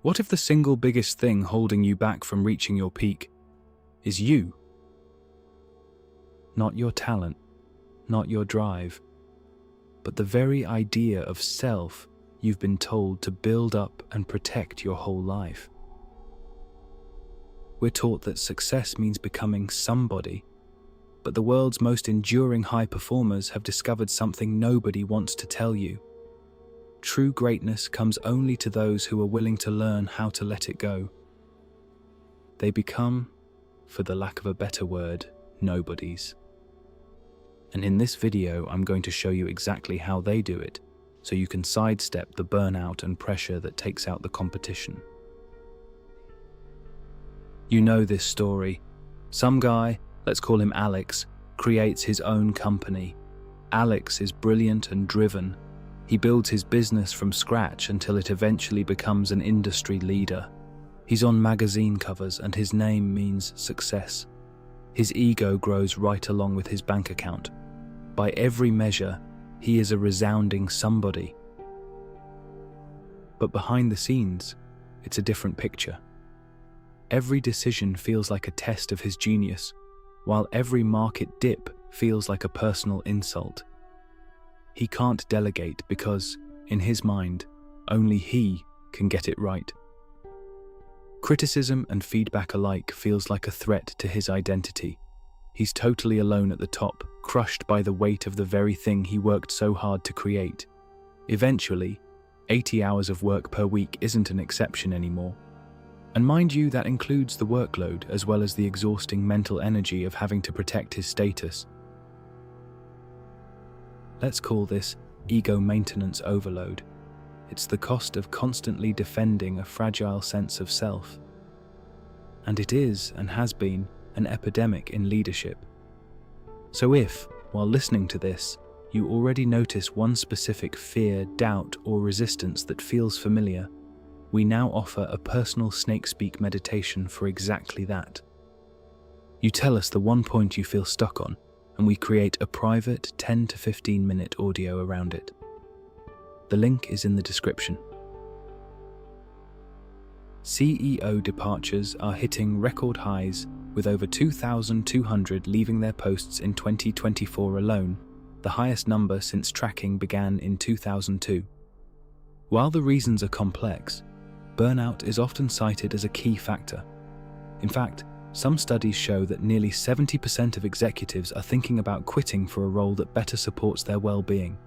What if the single biggest thing holding you back from reaching your peak is you? Not your talent, not your drive, but the very idea of self you've been told to build up and protect your whole life. We're taught that success means becoming somebody, but the world's most enduring high performers have discovered something nobody wants to tell you. True greatness comes only to those who are willing to learn how to let it go. They become, for the lack of a better word, nobodies. And in this video, I'm going to show you exactly how they do it, so you can sidestep the burnout and pressure that takes out the competition. You know this story. Some guy, let's call him Alex, creates his own company. Alex is brilliant and driven. He builds his business from scratch until it eventually becomes an industry leader. He's on magazine covers and his name means success. His ego grows right along with his bank account. By every measure, he is a resounding somebody. But behind the scenes, it's a different picture. Every decision feels like a test of his genius, while every market dip feels like a personal insult. He can't delegate because, in his mind, only he can get it right. Criticism and feedback alike feels like a threat to his identity. He's totally alone at the top, crushed by the weight of the very thing he worked so hard to create. Eventually, 80 hours of work per week isn't an exception anymore. And mind you, that includes the workload as well as the exhausting mental energy of having to protect his status. Let's call this ego maintenance overload. It's the cost of constantly defending a fragile sense of self. And it is, and has been, an epidemic in leadership. So if, while listening to this, you already notice one specific fear, doubt, or resistance that feels familiar, we now offer a personal SnakeSpeak meditation for exactly that. You tell us the one point you feel stuck on, and we create a private 10 to 15 minute audio around it. The link is in the description. CEO departures are hitting record highs, with over 2,200 leaving their posts in 2024 alone, the highest number since tracking began in 2002. While the reasons are complex, burnout is often cited as a key factor. In fact, some studies show that nearly 70% of executives are thinking about quitting for a role that better supports their well-being.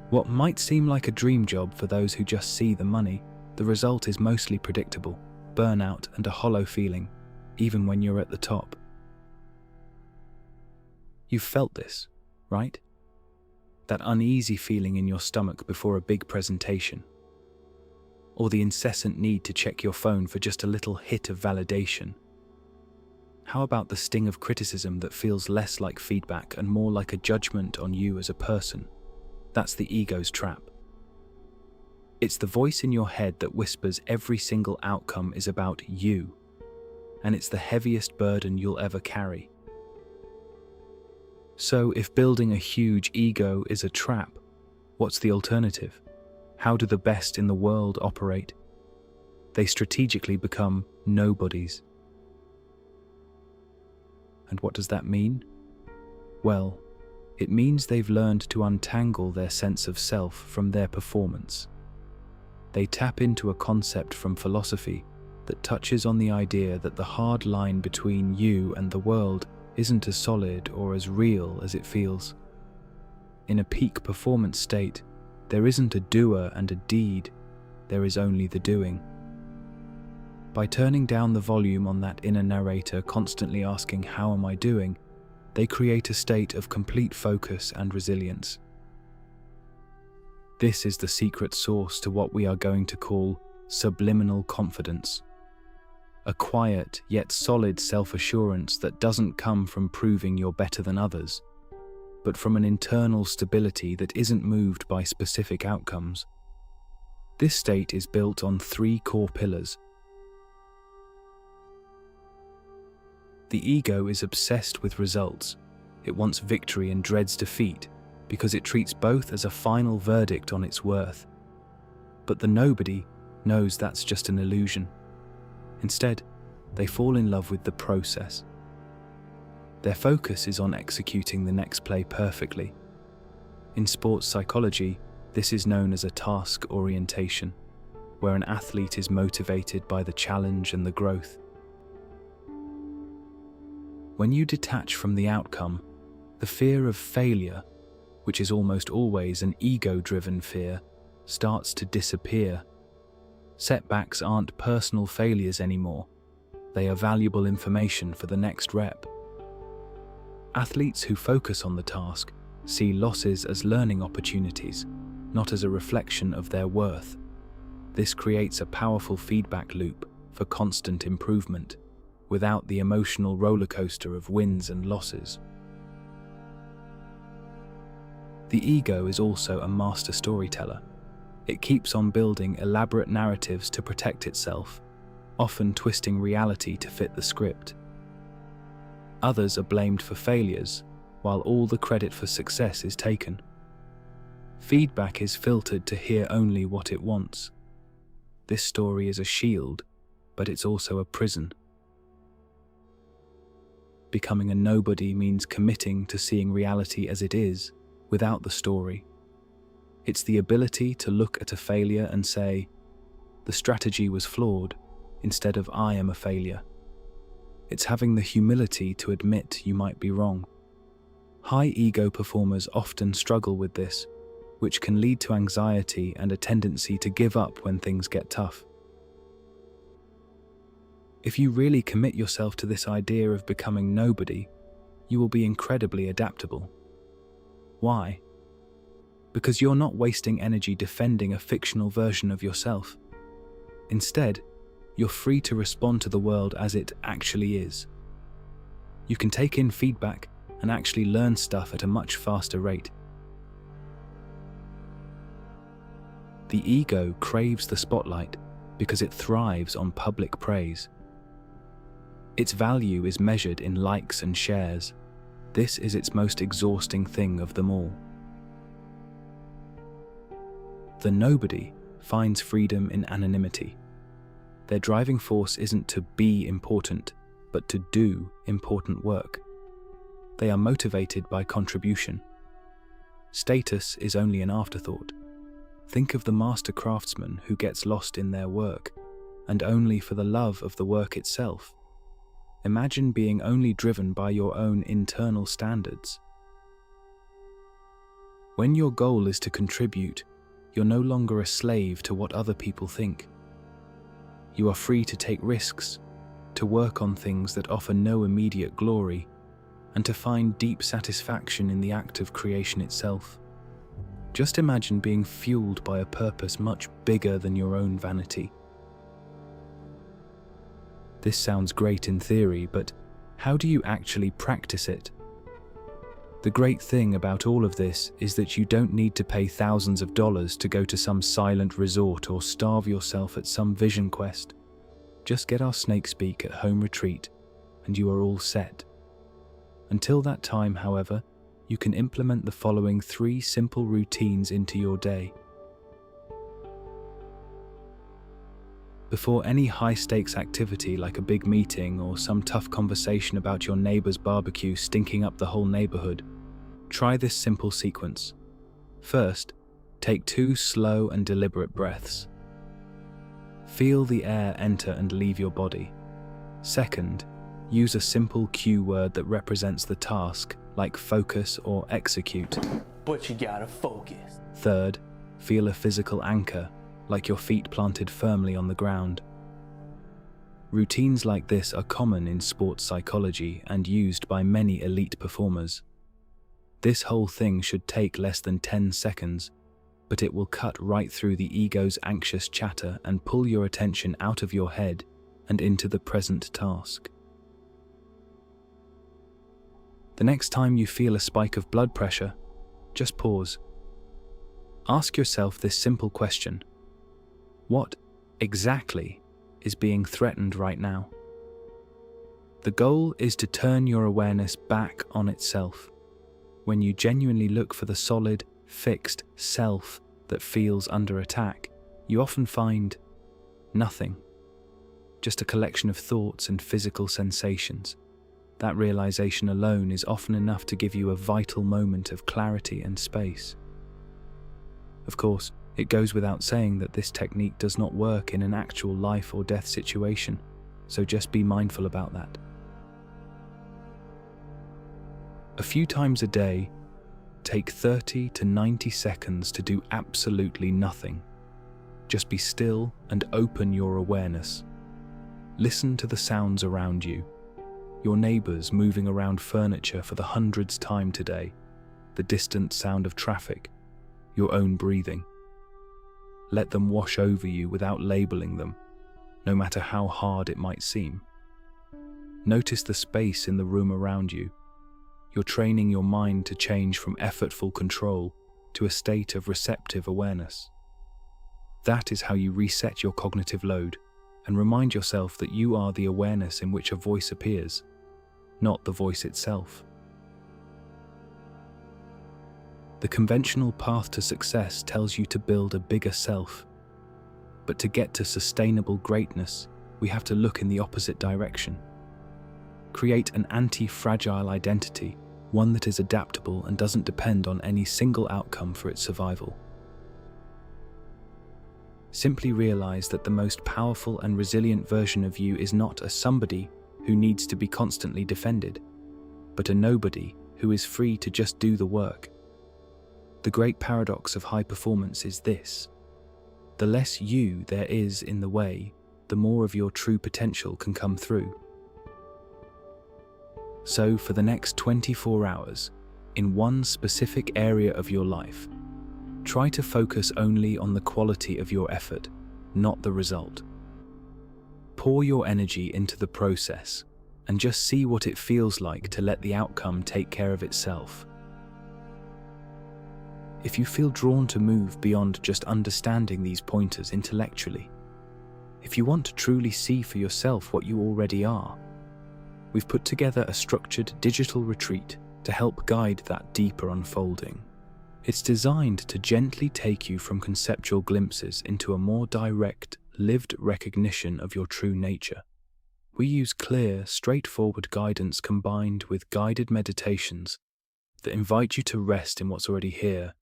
What might seem like a dream job for those who just see the money, the result is mostly predictable: burnout and a hollow feeling, even when you're at the top. You've felt this, right? That uneasy feeling in your stomach before a big presentation. Or the incessant need to check your phone for just a little hit of validation. How about the sting of criticism that feels less like feedback and more like a judgment on you as a person? That's the ego's trap. It's the voice in your head that whispers every single outcome is about you, and it's the heaviest burden you'll ever carry. So if building a huge ego is a trap, what's the alternative? How do the best in the world operate? They strategically become nobodies. And what does that mean? Well, it means they've learned to untangle their sense of self from their performance. They tap into a concept from philosophy that touches on the idea that the hard line between you and the world isn't as solid or as real as it feels. In a peak performance state, there isn't a doer and a deed, there is only the doing. By turning down the volume on that inner narrator constantly asking, "How am I doing?" they create a state of complete focus and resilience. This is the secret sauce to what we are going to call subliminal confidence. A quiet yet solid self-assurance that doesn't come from proving you're better than others, but from an internal stability that isn't moved by specific outcomes. This state is built on 3 core pillars. The ego is obsessed with results. It wants victory and dreads defeat because it treats both as a final verdict on its worth. But the nobody knows that's just an illusion. Instead, they fall in love with the process. Their focus is on executing the next play perfectly. In sports psychology, this is known as a task orientation, where an athlete is motivated by the challenge and the growth. When you detach from the outcome, the fear of failure, which is almost always an ego-driven fear, starts to disappear. Setbacks aren't personal failures anymore. They are valuable information for the next rep. Athletes who focus on the task see losses as learning opportunities, not as a reflection of their worth. This creates a powerful feedback loop for constant improvement, without the emotional roller coaster of wins and losses. The ego is also a master storyteller. It keeps on building elaborate narratives to protect itself, often twisting reality to fit the script. Others are blamed for failures, while all the credit for success is taken. Feedback is filtered to hear only what it wants. This story is a shield, but it's also a prison. Becoming a nobody means committing to seeing reality as it is, without the story. It's the ability to look at a failure and say, "The strategy was flawed," instead of "I am a failure." It's having the humility to admit you might be wrong. High ego performers often struggle with this, which can lead to anxiety and a tendency to give up when things get tough. If you really commit yourself to this idea of becoming nobody, you will be incredibly adaptable. Why? Because you're not wasting energy defending a fictional version of yourself. Instead, you're free to respond to the world as it actually is. You can take in feedback and actually learn stuff at a much faster rate. The ego craves the spotlight because it thrives on public praise. Its value is measured in likes and shares. This is its most exhausting thing of them all. The nobody finds freedom in anonymity. Their driving force isn't to be important, but to do important work. They are motivated by contribution. Status is only an afterthought. Think of the master craftsman who gets lost in their work, and only for the love of the work itself. Imagine being only driven by your own internal standards. When your goal is to contribute, you're no longer a slave to what other people think. You are free to take risks, to work on things that offer no immediate glory, and to find deep satisfaction in the act of creation itself. Just imagine being fueled by a purpose much bigger than your own vanity. This sounds great in theory, but how do you actually practice it? The great thing about all of this is that you don't need to pay thousands of dollars to go to some silent resort or starve yourself at some vision quest. Just get our SnakeSpeak at home retreat and you are all set. Until that time, however, you can implement the following 3 simple routines into your day. Before any high-stakes activity like a big meeting or some tough conversation about your neighbor's barbecue stinking up the whole neighborhood, try this simple sequence. First, take 2 slow and deliberate breaths. Feel the air enter and leave your body. Second, use a simple cue word that represents the task, like focus or execute. But you gotta focus. Third, feel a physical anchor, like your feet planted firmly on the ground. Routines like this are common in sports psychology and used by many elite performers. This whole thing should take less than 10 seconds, but it will cut right through the ego's anxious chatter and pull your attention out of your head and into the present task. The next time you feel a spike of blood pressure, just pause. Ask yourself this simple question: what exactly is being threatened right now? The goal is to turn your awareness back on itself. When you genuinely look for the solid, fixed self that feels under attack, you often find Nothing. Just a collection of thoughts and physical sensations. That realization alone is often enough to give you a vital moment of clarity and space. Of course, it goes without saying that this technique does not work in an actual life or death situation, so just be mindful about that. A few times a day, take 30 to 90 seconds to do absolutely nothing. Just be still and open your awareness. Listen to the sounds around you. Your neighbors moving around furniture for the 100th time today, the distant sound of traffic, your own breathing. Let them wash over you without labeling them, no matter how hard it might seem. Notice the space in the room around you. You're training your mind to change from effortful control to a state of receptive awareness. That is how you reset your cognitive load and remind yourself that you are the awareness in which a voice appears, not the voice itself. The conventional path to success tells you to build a bigger self, but to get to sustainable greatness, we have to look in the opposite direction. Create an anti-fragile identity, one that is adaptable and doesn't depend on any single outcome for its survival. Simply realize that the most powerful and resilient version of you is not a somebody who needs to be constantly defended, but a nobody who is free to just do the work. The great paradox of high performance is this: the less you there is in the way, the more of your true potential can come through. So for the next 24 hours, in one specific area of your life, try to focus only on the quality of your effort, not the result. Pour your energy into the process and just see what it feels like to let the outcome take care of itself. If you feel drawn to move beyond just understanding these pointers intellectually, if you want to truly see for yourself what you already are, we've put together a structured digital retreat to help guide that deeper unfolding. It's designed to gently take you from conceptual glimpses into a more direct, lived recognition of your true nature. We use clear, straightforward guidance combined with guided meditations that invite you to rest in what's already here.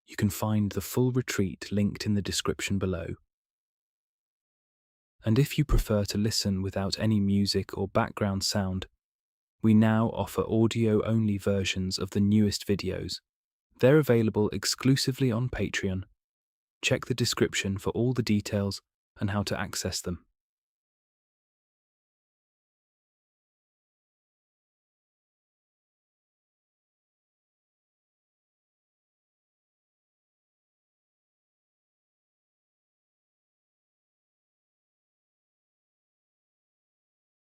You can find the full retreat linked in the description below. And if you prefer to listen without any music or background sound, we now offer audio-only versions of the newest videos. They're available exclusively on Patreon. Check the description for all the details and how to access them.